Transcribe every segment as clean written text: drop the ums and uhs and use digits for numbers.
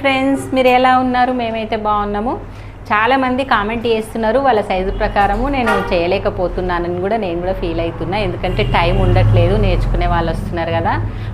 Friends, మీరు ఎలా ఉన్నారు? మేమైతే బాగున్నాము. చాలామంది కామెంట్ చేస్తున్నారు వాళ్ళ సైజు ప్రకారము నేను చేయలేకపోతున్నానని కూడా నేను కూడా ఫీల్ అవుతున్నా. ఎందుకంటే టైం ఉండట్లేదు, నేర్చుకునే వాళ్ళు వస్తున్నారు కదా,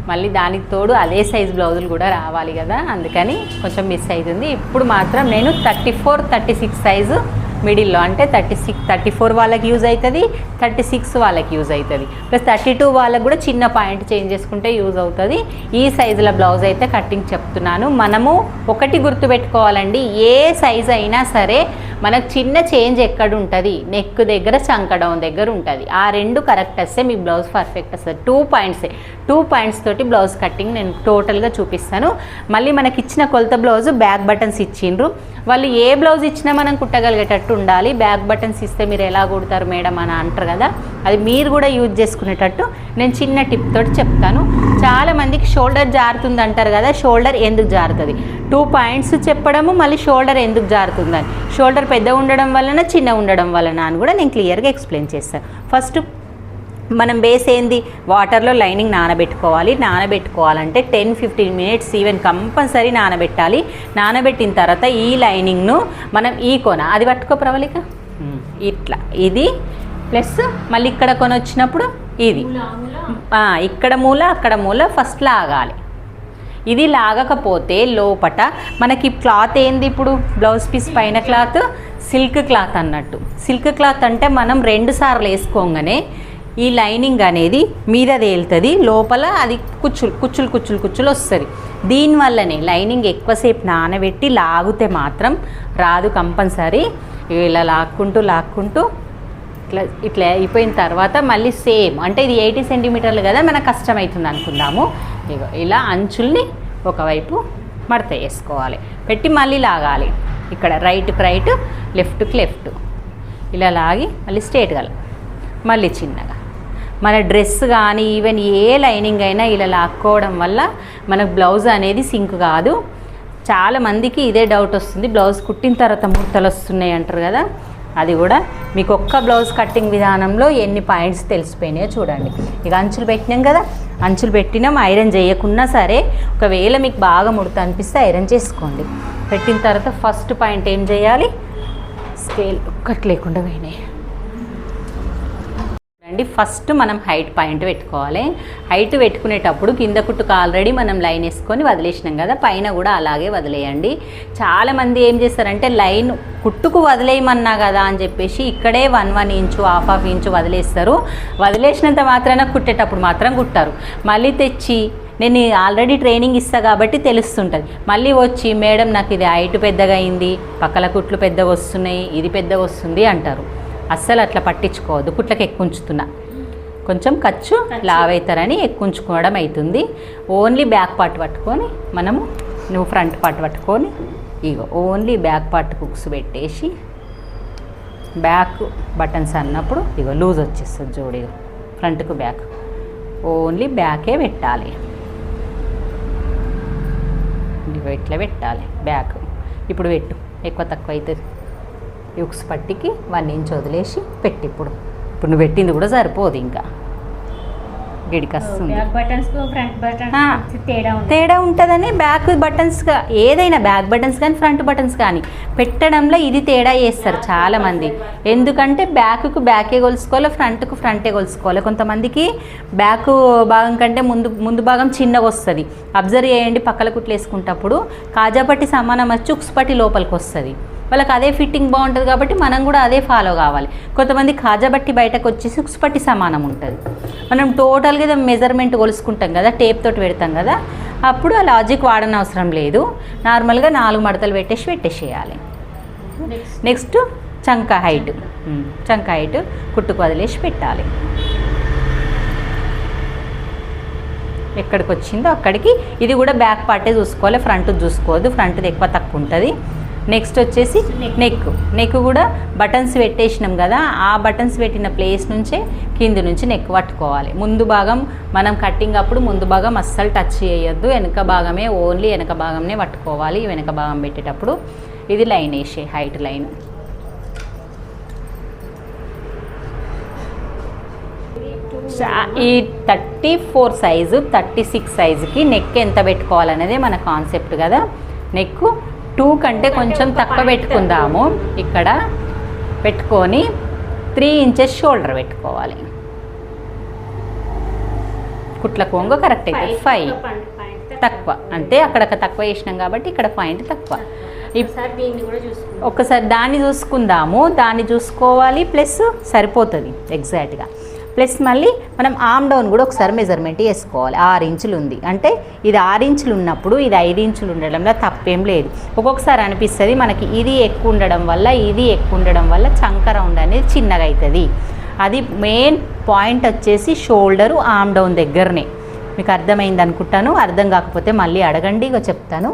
మళ్ళీ దానికి తోడు అదే సైజు బ్లౌజులు కూడా రావాలి కదా, అందుకని కొంచెం మిస్ అవుతుంది. ఇప్పుడు మాత్రం నేను 34-36 సైజు మిడిల్లో, అంటే 34 వాళ్ళకి యూజ్ అవుతుంది, 36 వాళ్ళకి యూజ్ అవుతుంది, ప్లస్ 32 వాళ్ళకి కూడా చిన్న పాయింట్ చేంజ్ చేసుకుంటే యూజ్ అవుతుంది. ఈ సైజుల బ్లౌజ్ అయితే కటింగ్ చెప్తున్నాను. మనము ఒకటి గుర్తుపెట్టుకోవాలండి, ఏ సైజు అయినా సరే మనకు చిన్న చేంజ్ ఎక్కడ ఉంటుంది, నెక్ దగ్గర, చంక డౌన్ దగ్గర ఉంటుంది. ఆ రెండు కరెక్ట్ వస్తే మీ బ్లౌజ్ పర్ఫెక్ట్ వస్తుంది. 2 పాయింట్స్ తోటి బ్లౌజ్ కటింగ్ నేను టోటల్గా చూపిస్తాను. మళ్ళీ మనకి ఇచ్చిన కొలత బ్లౌజ్ బ్యాక్ బటన్స్ ఇచ్చిండ్రు, వాళ్ళు ఏ బ్లౌజ్ ఇచ్చినా మనం కుట్టగలిగేటట్టు ఉండాలి. బ్యాక్ బటన్స్ ఇస్తే మీరు ఎలా కుడతారు మేడం అని అంటారు కదా, అది మీరు కూడా యూజ్ చేసుకునేటట్టు నేను చిన్న టిప్ తోటి చెప్తాను. చాలామందికి షోల్డర్ జారుతుంది అంటారు కదా, షోల్డర్ ఎందుకు జారుతుంది, 2 పాయింట్స్ చెప్పడము, మళ్ళీ షోల్డర్ ఎందుకు జారుతుందని, షోల్డర్ పెద్ద ఉండడం వలన చిన్న ఉండడం వలన అని కూడా నేను క్లియర్గా ఎక్స్ప్లెయిన్ చేస్తాను. ఫస్ట్ మనం బేస్ ఏంది, వాటర్లో లైనింగ్ నానబెట్టుకోవాలంటే 10-15 మినిట్స్ ఈవెన్ కంపల్సరీ నానబెట్టాలి. నానబెట్టిన తర్వాత ఈ లైనింగ్ను మనం ఈ కొన అది పట్టుకో ప్రవళిక, ఇట్లా ఇది ప్లస్ మళ్ళీ ఇక్కడ కొన వచ్చినప్పుడు ఇది ఇక్కడ మూల అక్కడ మూల ఫస్ట్ లాగాలి. ఇది లాగకపోతే లోపట మనకి క్లాత్ ఏంది, ఇప్పుడు బ్లౌజ్ పీస్ పైన క్లాత్ సిల్క్ క్లాత్ అన్నట్టు. సిల్క్ క్లాత్ అంటే మనం 2 సార్లు వేసుకోగానే ఈ లైనింగ్ అనేది మీద తేలుతుంది, లోపల అది కుచ్చులు వస్తుంది. దీనివల్లనే లైనింగ్ ఎక్కువసేపు నానబెట్టి లాగితే మాత్రం రాదు కంపల్సరీ. ఇలా లాక్కుంటూ ఇట్లా అయిపోయిన తర్వాత మళ్ళీ సేమ్, అంటే ఇది 80 సెంటీమీటర్లు కదా, మనకు కష్టమవుతుంది అనుకుందాము. ఇలా అంచుల్ని ఒకవైపు మడత వేసుకోవాలి, పెట్టి మళ్ళీ లాగాలి. ఇక్కడ రైట్కి రైట్, లెఫ్ట్కి లెఫ్ట్, ఇలా లాగి మళ్ళీ స్ట్రేట్గా, మళ్ళీ చిన్నగా. మన డ్రెస్ కానీ ఈవెన్ ఏ లైనింగ్ అయినా ఇలా లాక్కోవడం వల్ల మనకు బ్లౌజ్ అనేది సింక్ కాదు. చాలామందికి ఇదే డౌట్ వస్తుంది, బ్లౌజ్ కుట్టిన తర్వాత ముడతలు వస్తున్నాయి అంటారు కదా, అది కూడా మీకు ఒక్క బ్లౌజ్ కట్టింగ్ విధానంలో ఎన్ని పాయింట్స్ తెలిసిపోయినాయో చూడండి. ఇక అంచులు పెట్టినాం కదా, అంచులు పెట్టినాం, ఐరన్ చేయకున్నా సరే ఒకవేళ మీకు బాగా ముడత అనిపిస్తే ఐరన్ చేసుకోండి. పెట్టిన తర్వాత ఫస్ట్ పాయింట్ ఏం చేయాలి, స్కేల్ ఒక్కటి లేకుండా పోయినాయి అండి. ఫస్ట్ మనం హైట్ పాయింట్ పెట్టుకోవాలి. హైట్ పెట్టుకునేటప్పుడు కింద కుట్టుకు ఆల్రెడీ మనం లైన్ వేసుకొని వదిలేసినాం కదా, పైన కూడా అలాగే వదిలేయండి. చాలామంది ఏం చేస్తారంటే లైన్ కుట్టుకు వదిలేయమన్నా కదా అని చెప్పేసి ఇక్కడే 1 ఇంచు 1/2 ఇంచు వదిలేస్తారు. వదిలేసినంత మాత్రాన కుట్టేటప్పుడు మాత్రం కుట్టారు. మళ్ళీ తెచ్చి నేను ఆల్రెడీ ట్రైనింగ్ ఇస్తాను కాబట్టి తెలుస్తుంటుంది. మళ్ళీ వచ్చి మేడం నాకు ఇది హైట్ పెద్దగా అయింది, పక్కల కుట్లు పెద్దగా వస్తున్నాయి, ఇది పెద్దగా వస్తుంది అంటారు. అస్సలు అట్లా పట్టించుకోవద్దు. కుట్లకి ఎక్కుంచుతున్నా, కొంచెం ఖర్చు లావైతారని ఎక్కుంచుకోవడం అవుతుంది. ఓన్లీ బ్యాక్ పార్ట్ పట్టుకొని నువ్వు ఫ్రంట్ పార్ట్ పట్టుకొని ఇగో ఓన్లీ బ్యాక్ పార్ట్ హుక్స్ పెట్టేసి బ్యాక్ బటన్స్ అన్నప్పుడు ఇగో లూజ్ వచ్చేస్తుంది చూడు, ఇగో ఫ్రంట్కు బ్యాక్ ఓన్లీ బ్యాకే పెట్టాలి. ఇగో ఇట్లా పెట్టాలి బ్యాక్. ఇప్పుడు పెట్టు, ఎక్కువ తక్కువ అవుతుంది. హుక్స్ పట్టికి 1 ఇంచ్ వదిలేసి పెట్టి ఇప్పుడు నువ్వు పెట్టింది కూడా సరిపోదు, ఇంకా గిడికి వస్తుంది. తేడా ఉంటుందని బ్యాక్ బటన్స్గా ఏదైనా బ్యాక్ బటన్స్ కానీ ఫ్రంట్ బటన్స్ కానీ పెట్టడంలో ఇది తేడా చేస్తారు చాలామంది. ఎందుకంటే బ్యాక్కు బ్యాకే కొలుసుకోవాలి, ఫ్రంట్కు ఫ్రంటే కొలుసుకోవాలి. కొంతమందికి బ్యాక్ భాగం కంటే ముందు భాగం చిన్నగా వస్తుంది. అబ్జర్వ్ చేయండి, పక్కల కుట్లు వేసుకుంటప్పుడు కాజాపట్టి సమానం వచ్చి ఉక్స్ పట్టి లోపలికి వస్తుంది. వాళ్ళకి అదే ఫిట్టింగ్ బాగుంటుంది కాబట్టి మనం కూడా అదే ఫాలో కావాలి. కొంతమంది కాజాబట్టి బయటకు వచ్చేసి ఉక్స్ పట్టి సమానం ఉంటుంది. మనం టోటల్గా మెజర్మెంట్ కొలుసుకుంటాం కదా, టేప్ తోటి పెడతాం కదా, అప్పుడు ఆ లాజిక్ వాడని అవసరం లేదు. నార్మల్గా 4 మడతలు పెట్టేసేయాలి. నెక్స్ట్ చంక హైట్ కుట్టుకు వదిలేసి పెట్టాలి. ఎక్కడికి వచ్చిందో అక్కడికి. ఇది కూడా బ్యాక్ పార్టే చూసుకోవాలి, ఫ్రంట్ చూసుకోవద్దు, ఫ్రంట్ది ఎక్కువ తక్కువ ఉంటుంది. నెక్స్ట్ వచ్చేసి నెక్ కూడా బటన్స్ పెట్టేసినాం కదా, ఆ బటన్స్ పెట్టిన ప్లేస్ నుంచే కింది నుంచి నెక్ పట్టుకోవాలి. ముందు భాగం మనం కట్టింగ్ అప్పుడు ముందు భాగం అస్సలు టచ్ చేయొద్దు, వెనక భాగమే ఓన్లీ వెనక భాగంనే పట్టుకోవాలి. వెనక భాగం పెట్టేటప్పుడు ఇది లైన్ వేసే హైట్ లైన్. ఈ 34 సైజు 36 సైజుకి నెక్ ఎంత పెట్టుకోవాలనేదే మన కాన్సెప్ట్ కదా. నెక్ 2 కంటే కొంచెం తక్కువ పెట్టుకుందాము. ఇక్కడ పెట్టుకొని 3 ఇంచెస్ షోల్డర్ పెట్టుకోవాలి. కుట్ల కొంగు కరెక్ట్ అయితే 5 తక్కువ, అంటే అక్కడ తక్కువ వేసినాం కాబట్టి ఇక్కడ పాయింట్ తక్కువ. ఒక్కసారి దాన్ని చూసుకుందాము, దాన్ని చూసుకోవాలి, ప్లస్ సరిపోతుంది ఎగ్జాక్ట్గా. ప్లస్ మళ్ళీ మనం ఆమ్ డౌన్ కూడా ఒకసారి మెజర్మెంట్ వేసుకోవాలి. 6 ఇంచులు ఉంది అంటే ఇది 6 ఇంచులు ఉన్నప్పుడు ఇది 5 ఇంచులు ఉండడంలో తప్పేం లేదు. ఒక్కొక్కసారి అనిపిస్తుంది మనకి ఇది ఎక్కువ ఉండడం వల్ల ఇది ఎక్కువ ఉండడం వల్ల చంక రౌండ్ అనేది చిన్నగా అవుతుంది. అది మెయిన్ పాయింట్ వచ్చేసి షోల్డరు ఆమ్ డౌన్ దగ్గరనే. మీకు అర్థమైంది అనుకుంటాను. అర్థం కాకపోతే మళ్ళీ అడగండి, ఇక చెప్తాను.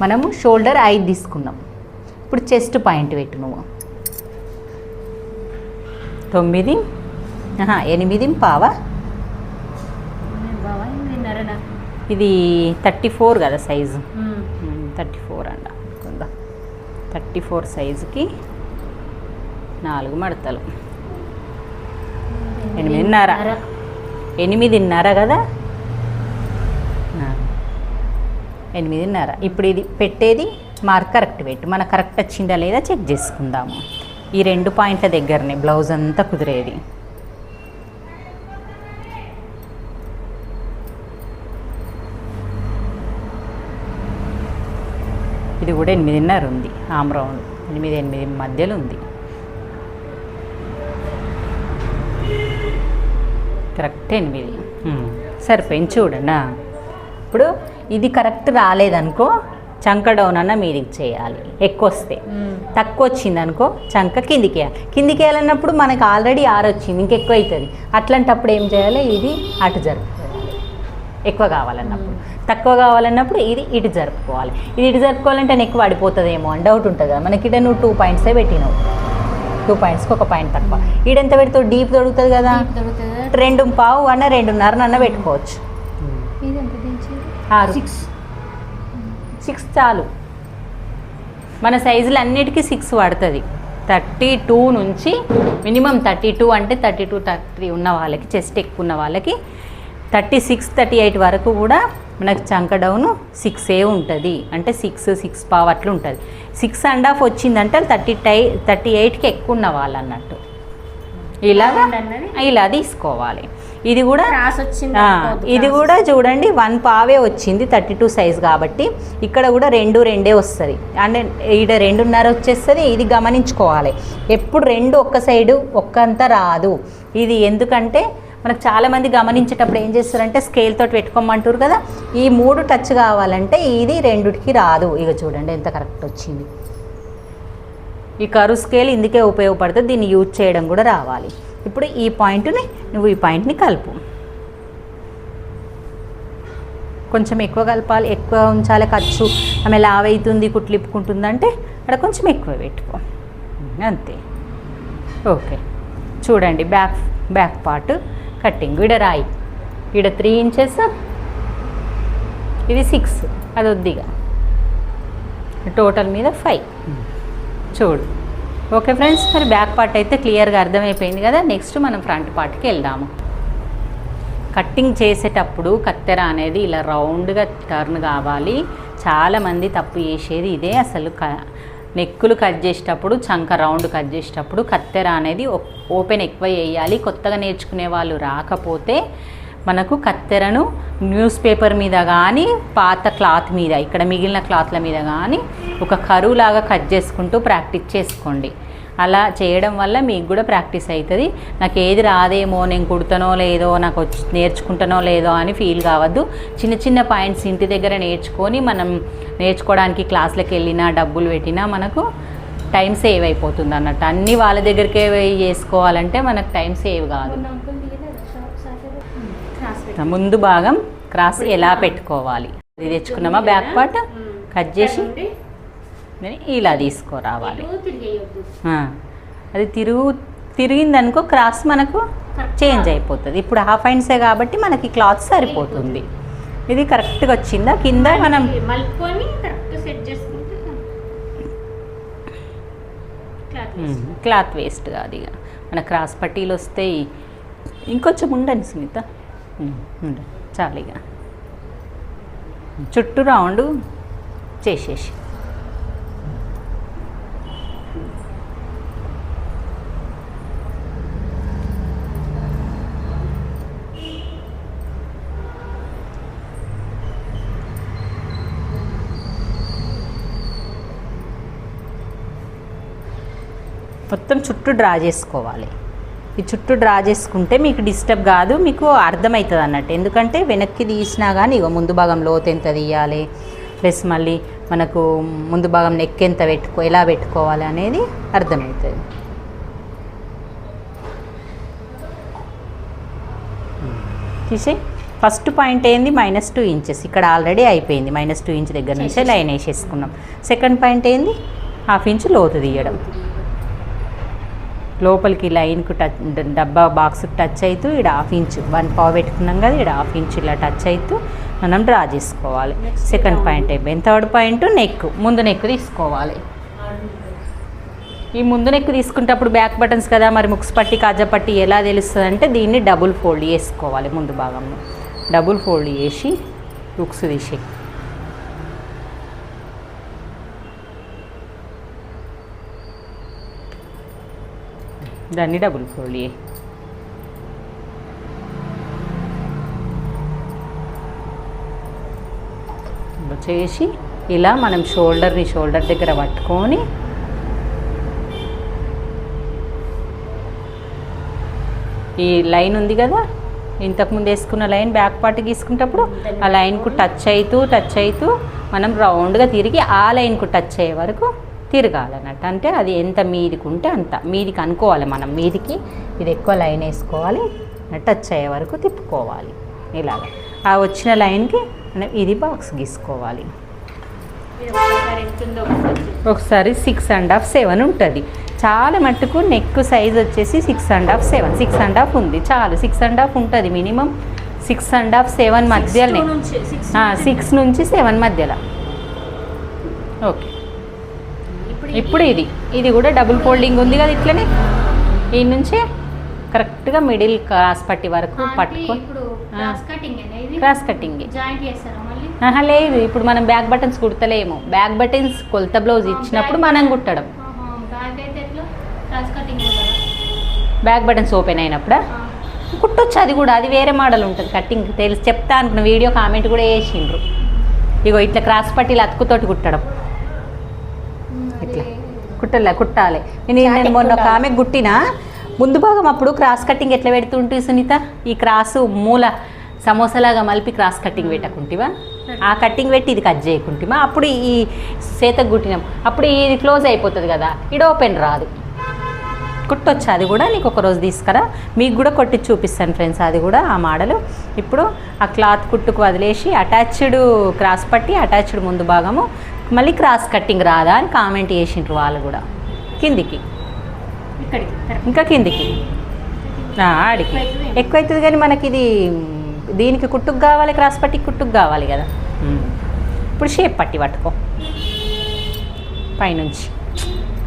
మనము షోల్డర్ 5 తీసుకున్నాం. ఇప్పుడు చెస్ట్ పాయింట్ పెట్టు నువ్వు 9, 8 పావా. ఇది 34 కదా సైజు, 34 అండ. 34 సైజుకి 4 మడతలు 8.5. 8.5 కదా, 8.5. ఇప్పుడు ఇది పెట్టేది మార్క్ కరెక్ట్ పెట్టు. మనకు కరెక్ట్ వచ్చిందా లేదా చెక్ చేసుకుందాము. ఈ 2 పాయింట్ల దగ్గరనే బ్లౌజ్ అంతా కుదిరేది. ఇది కూడా 8.5 ఉంది. ఆమ్ రౌండ్ 8 మధ్యలో ఉంది. కరెక్ట్ 8. సరిపోయింది చూడండి. ఇప్పుడు ఇది కరెక్ట్ రాలేదనుకో చంక డౌన్ అన్న మీదికి చేయాలి. ఎక్కువ వస్తే, తక్కువ వచ్చింది అనుకో చంక కిందికి వేయాలి. కిందికి వేయాలన్నప్పుడు మనకు ఆల్రెడీ 6 వచ్చింది, ఇంకెక్కువ అవుతుంది. అట్లాంటప్పుడు ఏం చేయాలి, ఇది అటు జరుపుకోవాలి. ఎక్కువ కావాలన్నప్పుడు, తక్కువ కావాలన్నప్పుడు ఇది ఇటు జరుపుకోవాలి. ఇది ఇటు జరుపుకోవాలంటే నెక్ పడిపోతుందేమో అని డౌట్ ఉంటుంది కదా మనకి. ఇక్కడ నువ్వు 2 పాయింట్సే పెట్టినావు, 2 పాయింట్స్కి 1 పాయింట్ తక్కువ. ఈడెంత పెడతావు, డీప్ దొరుకుతుంది కదా, 2.5 అన్న 2.5 అన్న పెట్టుకోవచ్చు. 6 చాలు. మన సైజులు అన్నిటికీ 6 పడుతుంది. 32 నుంచి మినిమం 32 అంటే 32, 33 ఉన్న వాళ్ళకి, చెస్ట్ ఎక్కువ ఉన్న వాళ్ళకి 36, 38 వరకు కూడా మనకు చంక డౌను 6 ఉంటుంది. అంటే 6 పావు అట్లా ఉంటుంది. 6.5 వచ్చిందంటే 38కి ఎక్కువ ఉన్న వాళ్ళు అన్నట్టు. ఇలా తీసుకోవాలి. ఇది కూడా ఇది కూడా చూడండి 1 పావే వచ్చింది 32 సైజ్ కాబట్టి. ఇక్కడ కూడా 2 వస్తుంది. అంటే ఈడ 2.5 వచ్చేస్తుంది. ఇది గమనించుకోవాలి, ఎప్పుడు 2 ఒక్క సైడు ఒక్కంతా రాదు. ఇది ఎందుకంటే మనకు చాలామంది గమనించేటప్పుడు ఏం చేస్తారంటే స్కేల్ తోటి పెట్టుకోమంటారు కదా, ఈ 3 టచ్ కావాలంటే ఇది 2కి రాదు. ఇక చూడండి ఎంత కరెక్ట్ వచ్చింది. ఈ కరు స్కేల్ ఇందుకే ఉపయోగపడుతుంది, దీన్ని యూజ్ చేయడం కూడా రావాలి. ఇప్పుడు ఈ పాయింట్ని నువ్వు ఈ పాయింట్ని కలుపు. కొంచెం ఎక్కువ కలపాలి, ఎక్కువ ఉంచాలి. ఖర్చు ఆమె లావ్ అవుతుంది, కుట్లిప్పుకుంటుంది అంటే అక్కడ కొంచెం ఎక్కువ పెట్టుకో, అంతే. ఓకే చూడండి బ్యాక్ పార్ట్ కట్టింగ్. ఈడ రాయి, ఈడ 3 ఇంచెస్, ఇది 6, అది వద్దిగా టోటల్ మీద 5 చూడు. ఓకే ఫ్రెండ్స్, మరి బ్యాక్ పార్ట్ అయితే క్లియర్గా అర్థమైపోయింది కదా. నెక్స్ట్ మనం ఫ్రంట్ పార్ట్కి వెళ్దాము. కట్టింగ్ చేసేటప్పుడు కత్తెర అనేది ఇలా రౌండ్గా టర్న్ కావాలి. చాలామంది తప్పు చేసేది ఇదే. అసలు నెక్కులు కట్ చేసేటప్పుడు, చంక రౌండ్ కట్ చేసేటప్పుడు కత్తెర అనేది ఓపెన్ ఎక్కువ వేయాలి. కొత్తగా నేర్చుకునే వాళ్ళు రాకపోతే మనకు కత్తెరను న్యూస్ పేపర్ మీద కానీ పాత క్లాత్ మీద, ఇక్కడ మిగిలిన క్లాత్ల మీద కానీ ఒక కరువులాగా కట్ చేసుకుంటూ ప్రాక్టీస్ చేసుకోండి. అలా చేయడం వల్ల మీకు కూడా ప్రాక్టీస్ అవుతుంది. నాకు ఏది రాదేమో, నేను కుడతానో లేదో, నాకు నేర్చుకుంటానో లేదో అని ఫీల్ కావద్దు. చిన్న చిన్న పాయింట్స్ ఇంటి దగ్గర నేర్చుకొని మనం నేర్చుకోవడానికి క్లాసులకు వెళ్ళినా డబ్బులు పెట్టినా మనకు టైం సేవ్ అయిపోతుంది అన్నట్టు. అన్నీ వాళ్ళ దగ్గరికే చేసుకోవాలంటే మనకు టైం సేవ్ కాదు. ముందు భాగం క్రాస్ ఎలా పెట్టుకోవాలి ఇది తెచ్చుకున్నామా, బ్యాక్ పార్ట్ కట్ చేసి ఇలా తీసుకురావాలి. అది తిరిగిందనుకో క్రాస్ మనకు చేంజ్ అయిపోతుంది. ఇప్పుడు హాఫ్ హ్యాండ్సే కాబట్టి మనకి క్లాత్ సరిపోతుంది. ఇది కరెక్ట్గా వచ్చిందా, కింద మనం క్లాత్ వేస్ట్ కాదు. ఇక మన క్రాస్ పట్టీలు వస్తాయి. ఇంకొంచెం ఉండండి సునీత, చాలు. ఇక చుట్టూ రౌండ్ చేసేసి మొత్తం చుట్టూ డ్రా చేసుకోవాలి. ఈ చుట్టూ డ్రా చేసుకుంటే మీకు డిస్టర్బ్ కాదు, మీకు అర్థమవుతుంది అన్నట్టు. ఎందుకంటే వెనక్కి తీసినా కానీ ఇక ముందు భాగం లోతు ఎంత తీయాలి, ప్లస్ మళ్ళీ మనకు ముందు భాగం నెక్ ఎంత ఎలా పెట్టుకోవాలి అనేది అర్థమవుతుంది. తీసే ఫస్ట్ పాయింట్ ఏంది -2 ఇంచెస్, ఇక్కడ ఆల్రెడీ అయిపోయింది. -2 ఇంచ్ దగ్గర నుంచే లైన్ వేసేసుకున్నాం. సెకండ్ పాయింట్ ఏంది 1/2 ఇంచ్ లోతు తీయడం. లోపలికి లైన్కు టచ్ డబ్బా బాక్స్కి టచ్ అవుతూ ఇక్కడ 1/2 ఇంచ్ 1 పావు పెట్టుకున్నాం కదా, ఇక్కడ 1/2 ఇంచ్ ఇలా టచ్ అవుతూ మనం డ్రా చేసుకోవాలి. సెకండ్ పాయింట్ అయిపోయింది. థర్డ్ పాయింట్ నెక్, ముందు నెక్ తీసుకోవాలి. ఈ ముందు నెక్ తీసుకునేటప్పుడు బ్యాక్ బటన్స్ కదా, మరి ముక్స్ పట్టి కాజా పట్టి ఎలా తెలుస్తుంది అంటే దీన్ని డబుల్ ఫోల్డ్ చేసుకోవాలి. ముందు భాగంలో డబుల్ ఫోల్డ్ చేసి ముక్స్ తీసి దాన్ని డబుల్ ఫోల్డ్ చేసి ఇలా మనం షోల్డర్ దగ్గర పట్టుకొని ఈ లైన్ ఉంది కదా, ఇంతకుముందు వేసుకున్న లైన్ బ్యాక్ పార్ట్ గీసుకునేటప్పుడు ఆ లైన్కు టచ్ అవుతూ మనం రౌండ్గా తిరిగి ఆ లైన్కు టచ్ అయ్యే వరకు తిరగాలన్నట్టు. అంటే అది ఎంత మీదికి ఉంటే అంత మీదికి అనుకోవాలి. మనం మీదికి ఇది ఎక్కువ లైన్ వేసుకోవాలి, టచ్ అయ్యే వరకు తిప్పుకోవాలి. ఇలాగ ఆ వచ్చిన లైన్కి మనం ఇది బాక్స్ గీసుకోవాలి. ఒకసారి 6.5 7 ఉంటుంది. చాలా మట్టుకు నెక్ సైజ్ వచ్చేసి 6.5 7 6.5 ఉంది చాలు. 6.5 ఉంటుంది మినిమం. 6.5 7 మధ్యలోనే, 6 నుంచి 7 మధ్యలో. ఓకే, ఇప్పుడు ఇది కూడా డబుల్ ఫోల్డింగ్ ఉంది కదా, ఇట్లనే ఈ నుంచే కరెక్ట్గా మిడిల్ క్రాస్ పట్టి వరకు పట్టుకొని క్రాస్ కటింగ్ లేదు. ఇప్పుడు మనం బ్యాక్ బటన్స్ కుడతలేము. బ్యాక్ బటన్స్ కొలత బ్లౌజ్ ఇచ్చినప్పుడు మనం కుట్టడం. బ్యాక్ బటన్స్ ఓపెన్ అయినప్పుడా కుట్టొచ్చు. అది కూడా అది వేరే మోడల్ ఉంటుంది కటింగ్. తెలిసి చెప్తా అనుకున్న వీడియో కామెంట్ కూడా వేసిండ్రు. ఇగో ఇట్లా క్రాస్ పట్టీలు అతుకుతోటి కుట్టడం. ఇట్లా కుట్టాలి. నేను మొన్న ఒక ఆమె కుట్టినా ముందు భాగం అప్పుడు క్రాస్ కటింగ్ ఎట్లా పెడుతుంటే సునీత, ఈ క్రాసు మూల సమోసాలాగా మలిపి క్రాస్ కటింగ్ పెట్టకుంటివా, ఆ కటింగ్ పెట్టి ఇది కట్ చేయకుంటివా, అప్పుడు ఈ చేతకు కుట్టినాం. అప్పుడు ఇది క్లోజ్ అయిపోతుంది కదా, ఇది ఓపెన్ రాదు. కుట్టొచ్చు. అది కూడా నీకు ఒకరోజు తీసుకురా, మీకు కూడా కొట్టి చూపిస్తాను ఫ్రెండ్స్. అది కూడా ఆ మోడలు. ఇప్పుడు ఆ క్లాత్ కుట్టుకు వదిలేసి అటాచ్డ్ క్రాస్ పట్టి అటాచ్డ్ ముందు భాగము మళ్ళీ క్రాస్ కట్టింగ్ రాదా అని కామెంట్ చేసిండ్రు వాళ్ళు కూడా. కిందికి ఇంకా కిందికి ఆడికి ఎక్కువ అవుతుంది కానీ మనకి ఇది దీనికి కుట్టుకు కావాలి, క్రాస్ పట్టి కుట్టుకు కావాలి కదా. ఇప్పుడు షేప్ పట్టి పట్టుకో పైనుంచి.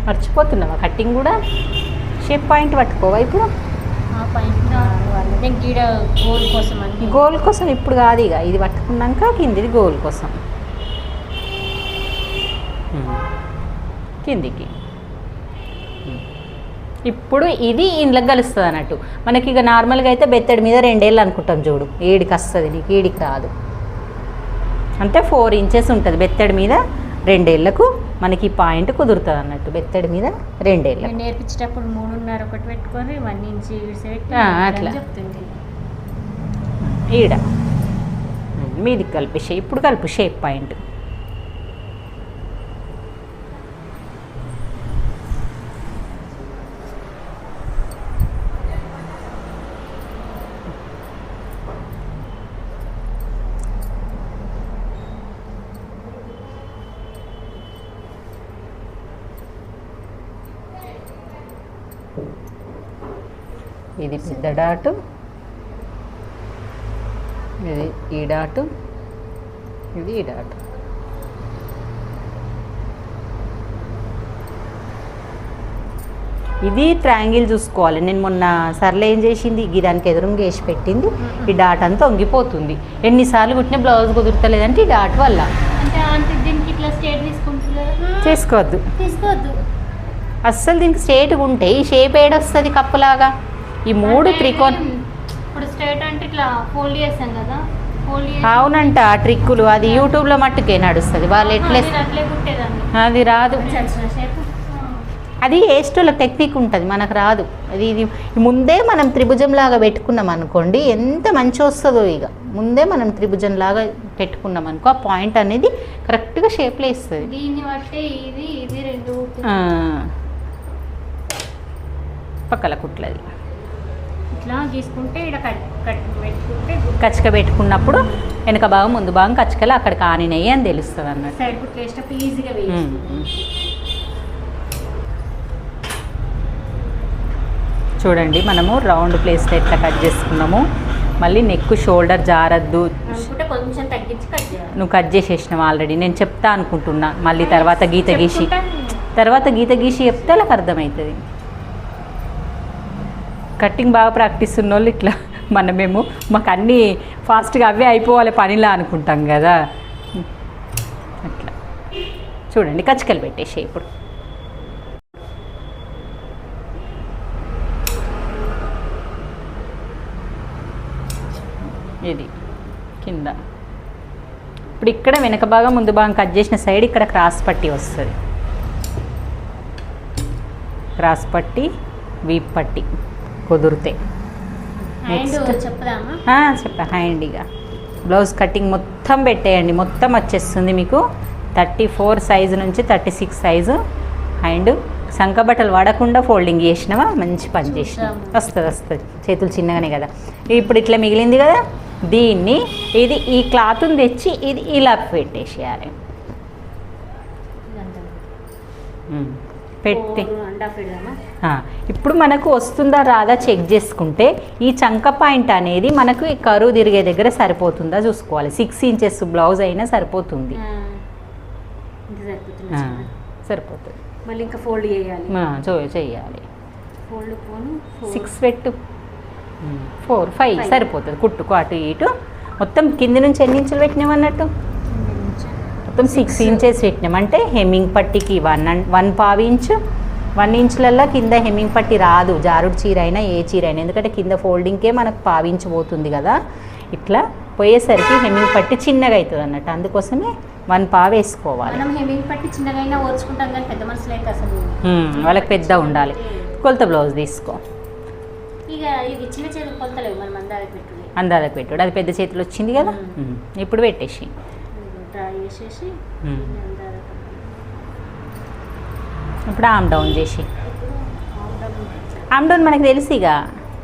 మర్చిపోతున్నావా కట్టింగ్ కూడా? షేప్ పాయింట్ పట్టుకోవా ఇప్పుడు. గోల్ కోసం ఇప్పుడు కాదు, ఇక ఇది పట్టుకున్నాక కిందిది గోల్ కోసం కిందికి. ఇప్పుడు ఇది ఇంట్లోకి కలుస్తుంది అన్నట్టు. మనకి ఇక నార్మల్గా అయితే బెత్తడి మీద 2 ఏళ్ళు అనుకుంటాం చూడు, ఏడికి వస్తుంది నీకు, ఏడికి రాదు. అంటే 4 ఇంచెస్ ఉంటుంది బెత్తడి మీద. 2 ఏళ్ళకు మనకి పాయింట్ కుదురుతుంది అన్నట్టు. బెత్తడి మీద 2 ఏళ్ళు నేర్పించేటప్పుడు 3.5 ఒకటి పెట్టుకొని 1 ఇంచ్ అట్లా ఈడ మీదికి కలిపేసే. ఇప్పుడు కలుపు షేప్ పాయింట్. ఇది పెద్ద డాటు, ఇది ఈ డాటు, ఇది ఈ డాటు. ఇది ట్రయాంగిల్ చూసుకోవాలి. నేను మొన్న సర్లే ఏం చేసింది, ఈ దానికి ఎదురుగా వేసి పెట్టింది. ఈ డాట్ అంతా వంగిపోతుంది. ఎన్నిసార్లు కుట్టిన బ్లౌజ్ కుదురుతలేదంటే ఈ డాట్ వల్ల. అంటే దీనికి ఇట్లా స్ట్రేట్ తీసుకుంటుంది కదా. చేసుకోవద్దు, తీసుకోవద్దు. అస్సలు దీనికి స్ట్రేట్గా ఉంటే ఈ షేప్ ఏడొస్తుంది కప్పులాగా. ఈ 3 త్రికోణ ఇప్పుడు స్ట్రేట్ అంటే ఇట్లా ఫోల్డ్ చేస్తాం కదా, ఫోల్డ్ చేసి అవునంట ఆ ట్రిక్కులు అది యూట్యూబ్లో మట్టుకే నడుస్తుంది. వాళ్ళు ఎట్లే అట్లే కుట్టేదాన్ని. అది రాదు, వచ్చిన షేప్. అది ఏస్టోల టెక్నిక్ ఉంటుంది, మనకు రాదు అది. ఇది ముందే మనం త్రిభుజం లాగా పెట్టుకున్నాం అనుకోండి, ఎంత మంచి వస్తుందో. ఇక ముందే మనం త్రిభుజం లాగా పెట్టుకున్నాం అనుకో, ఆ పాయింట్ అనేది కరెక్ట్గా షేప్లో ఇస్తుంది. దీన్ని బట్టి ఇది ఇది 2 పక్కల కుట్లది ఇట్లా గీసుకుంటే ఇక్కడ కట్ కట్ పెట్టుకుంటే కచ్చిక పెట్టుకున్నప్పుడు వెనక భాగం ముందు భాగం కచ్చికలు అక్కడ కానినయ్యి అని తెలుస్తుంది అన్నట్టు. సైడ్ కుట్లు వేసినప్పుడు ఈజీగా వేయాలి. చూడండి మనము రౌండ్ ప్లేస్లో ఎట్లా కట్ చేసుకున్నాము. మళ్ళీ నెక్ షోల్డర్ జారద్దు అనుకుంటే కొంచెం తగ్గించి కట్ చేయాలి. నువ్వు కట్ చేసేసినావు ఆల్రెడీ, నేను చెప్తా అనుకుంటున్నా. మళ్ళీ తర్వాత గీత గీసి చెప్తే వాళ్ళకి అర్థమవుతుంది. కటింగ్ బాగా ప్రాక్టీస్ ఉన్న వాళ్ళు ఇట్లా మనమేమో మాకు అన్నీ ఫాస్ట్గా అవే అయిపోవాలి పనిలా అనుకుంటాం కదా. అట్లా చూడండి కచ్చికలు పెట్టేసి ఇప్పుడు ఇది కింద. ఇప్పుడు ఇక్కడ వెనక భాగం ముందు భాగం కట్ చేసిన సైడ్ ఇక్కడ క్రాస్ పట్టి వస్తుంది. క్రాస్ పట్టి వీప్ పట్టి కుదిరితే చెప్పా హ్యాండీగా బ్లౌజ్ కటింగ్ మొత్తం పెట్టేయండి. మొత్తం వచ్చేస్తుంది మీకు 34 సైజు నుంచి 36 సైజు. హ్యాండ్ సంక బట్టలు వాడకుండా ఫోల్డింగ్ చేసినావా మంచి పని చేసినా. వస్తుంది చేతులు చిన్నగానే కదా. ఇప్పుడు ఇట్లా మిగిలింది కదా, దీన్ని ఇది ఈ క్లాత్ని తెచ్చి ఇది ఇలా పెట్టేసేయాలి. పెట్టి ఇప్పుడు మనకు వస్తుందా రాదా చెక్ చేసుకుంటే ఈ చంక పాయింట్ అనేది మనకు ఈ కరువు తిరిగే దగ్గర సరిపోతుందా చూసుకోవాలి. 6 ఇంచెస్ బ్లౌజ్ అయినా సరిపోతుంది. సరిపోతుంది. మళ్ళీ ఇంకా ఫోల్డ్ చేయాలి. చేయాలి. 6 పెట్టు 4 5 సరిపోతుంది. కుట్టుకు అటు ఇటు మొత్తం కింది నుంచి ఎన్ని ఇంచులు పెట్టినాం అన్నట్టు, మొత్తం 6 ఇంచెస్ పెట్టినాం. అంటే హెమ్మింగ్ పట్టికి 1.25 ఇంచు. 1 ఇంచులల్లో కింద హెమ్మింగ్ పట్టి రాదు, జారుడు చీర అయినా ఏ చీర అయినా, ఎందుకంటే కింద ఫోల్డింగ్కే మనకు 1.25 ఇంచు పోతుంది కదా. ఇట్లా పోయేసరికి హెమ్మింగ్ పట్టి చిన్నగా అవుతుంది అన్నట్టు, అందుకోసమే 1.25 వేసుకోవాలి. హెమ్మింగ్ పట్టి చిన్నగా అయినా ఓర్చుకుంటాం కానీ పెద్ద మనుషులు అయితే అసలు వాళ్ళకి పెద్ద ఉండాలి. కొలత బ్లౌజ్ తీసుకో. ఇక ఇది చిన్న చేతులు కొలతలేవు, మనం అందాలకు పెట్టుడు. అది పెద్ద చేతులు వచ్చింది కదా. ఇప్పుడు పెట్టేసి చేసేసి ఇప్పుడు ఆమ్ డౌన్ చేసి, ఆమ్ డౌన్ మనకు తెలుసు ఇక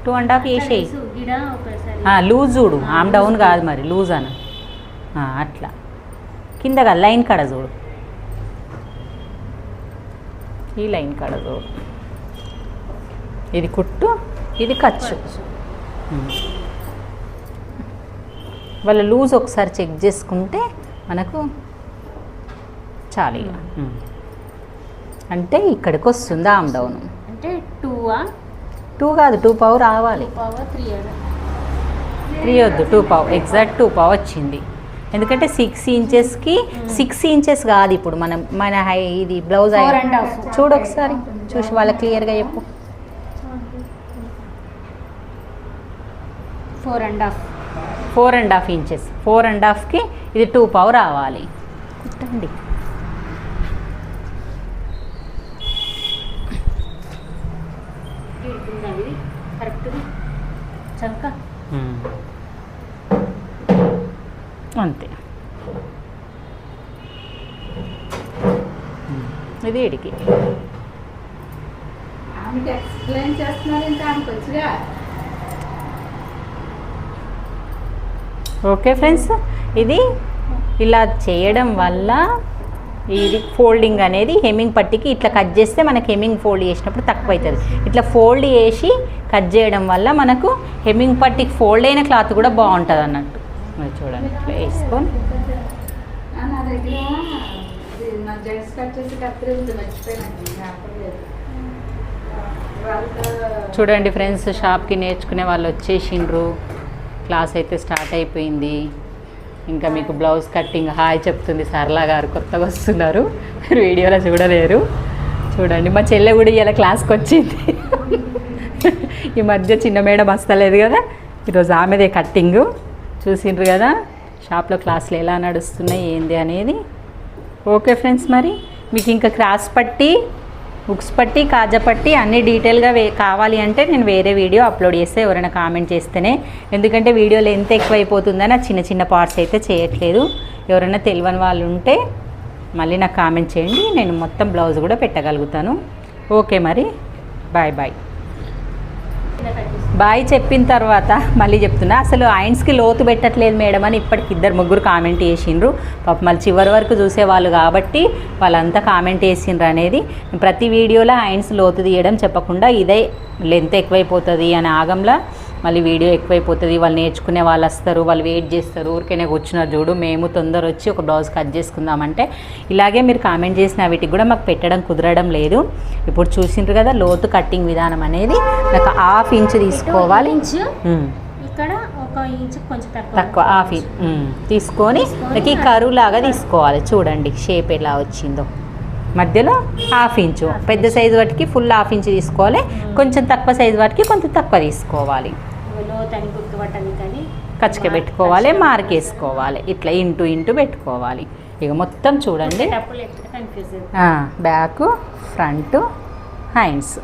2.5 వేసేయి. లూజ్ చూడు, ఆమ్ డౌన్ కాదు మరి లూజ్ అన. అట్లా కిందగా లైన్ కాడ చూడు, ఈ లైన్ కాడ చూడు. ఇది కుట్టు, ఇది ఖర్చు. వాళ్ళ లూజ్ ఒకసారి చెక్ చేసుకుంటే మనకు చాలు. అంటే ఇక్కడికి వస్తుంది ఆమ్ డౌన్. అంటే 2 కాదు 2.5 రావాలి. 3 వద్దు, 2.5 ఎగ్జాక్ట్ 2.5 వచ్చింది. ఎందుకంటే 6 ఇంచెస్కి 6 ఇంచెస్ కాదు ఇప్పుడు మన ఇది బ్లౌజ్ చూడు ఒకసారి చూసి వాళ్ళ క్లియర్గా చెప్పు. 4.5 ఇంచెస్. 4.5కి ఇది 2.5 రావాలి. కుట్టండి. అంతే. ఇది ఇడికి ఎక్స్ప్లెయిన్ చేస్తున్నారు. ఓకే ఫ్రెండ్స్, ఇది ఇలా చేయడం వల్ల ఇది ఫోల్డింగ్ అనేది హెమ్మింగ్ పట్టికి ఇట్లా కట్ చేస్తే మనకి హెమ్మింగ్ ఫోల్డ్ చేసినప్పుడు తక్కువ అవుతుంది. ఇట్లా ఫోల్డ్ చేసి కట్ చేయడం వల్ల మనకు హెమ్మింగ్ పట్టికి ఫోల్డ్ అయిన క్లాత్ కూడా బాగుంటుంది అన్నట్టు. చూడండి ఇట్లా వేసుకొని చూడండి ఫ్రెండ్స్, షాప్కి నేర్చుకునే వాళ్ళు వచ్చేసిండ్రు. క్లాస్ అయితే స్టార్ట్ అయిపోయింది. ఇంకా మీకు బ్లౌజ్ కట్టింగ్ హాయ్ చెప్తుంది సరళ గారు, కొత్తగా వస్తున్నారు, మీరు వీడియోలో చూడలేరు. చూడండి మా చెల్లె కూడా ఇలా క్లాస్కి వచ్చింది. ఈ మధ్య చిన్న మేడం వస్తలేదు కదా, ఈరోజు ఆమెదే కట్టింగు. చూసిండ్రు కదా షాప్లో క్లాసులు ఎలా నడుస్తున్నాయి ఏంది అనేది. ఓకే ఫ్రెండ్స్, మరి మీకు ఇంకా క్రాస్ పట్టి, బుక్స్ పట్టి, కాజా పట్టి అన్నీ డీటెయిల్గా కావాలి అంటే నేను వేరే వీడియో అప్లోడ్ చేస్తే ఎవరైనా కామెంట్ చేస్తేనే, ఎందుకంటే వీడియోలో ఎంత ఎక్కువైపోతుందని చిన్న చిన్న పార్ట్స్ అయితే చేయట్లేదు. ఎవరైనా తెలియని వాళ్ళు ఉంటే మళ్ళీ నాకు కామెంట్ చేయండి, నేను మొత్తం బ్లౌజ్ కూడా పెట్టగలుగుతాను. ఓకే మరి బాయ్ బాయ్. బాయ్ చెప్పిన తర్వాత మళ్ళీ చెప్తున్నా, అసలు ఐన్స్కి లోతు పెట్టట్లేదు మేడం అని ఇప్పటికి 2-3 కామెంట్ చేసిండ్రు. పాప మళ్ళీ చివరి వరకు చూసేవాళ్ళు కాబట్టి వాళ్ళంతా కామెంట్ చేసిండ్రు అనేది. ప్రతి వీడియోలో ఐన్స్ లోతు తీయడం చెప్పకుండా ఇదే లెంత్ ఎక్కువైపోతుంది అని ఆగంలా మళ్ళీ వీడియో ఎక్కువైపోతుంది, వాళ్ళు నేర్చుకునే వాళ్ళు వస్తారు, వాళ్ళు వెయిట్ చేస్తారు, ఊరికనే కూర్చున్నారు చూడు, మేము తొందర వచ్చి ఒక బ్లౌజ్ కట్ చేసుకుందామంటే ఇలాగే మీరు కామెంట్ చేసిన వీటికి కూడా మాకు పెట్టడం కుదరడం లేదు. ఇప్పుడు చూసిండ్రు కదా లోతు కట్టింగ్ విధానం అనేది, నాకు 1/2 ఇంచ్ తీసుకోవాలి, ఇక్కడ 1 ఇంచ్ కొంచెం తక్కువ 1/2 ఇంచ్ తీసుకొని నాకు కరువు లాగా తీసుకోవాలి. చూడండి షేప్ ఎలా వచ్చిందో, మధ్యలో 1/2 ఇంచు, పెద్ద సైజు వాటికి ఫుల్ 1/2 ఇంచ్ తీసుకోవాలి, కొంచెం తక్కువ సైజు వాటికి కొంచెం తక్కువ తీసుకోవాలి. కచ్చిక పెట్టుకోవాలి, మార్కేసుకోవాలి, ఇట్లా ఇంటూ పెట్టుకోవాలి. ఇక మొత్తం చూడండి, బ్యాక్, ఫ్రంట్, హ్యాండ్స్.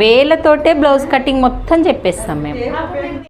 వేళ్ళతోటే బ్లౌజ్ కటింగ్ మొత్తం చెప్పేస్తాం మేము.